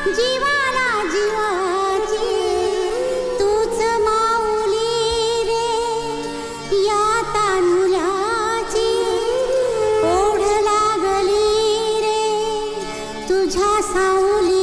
जीवाला जीवाची तूच माऊली रे या तानुल्याची ओढ लागली रे तुझ्या सावली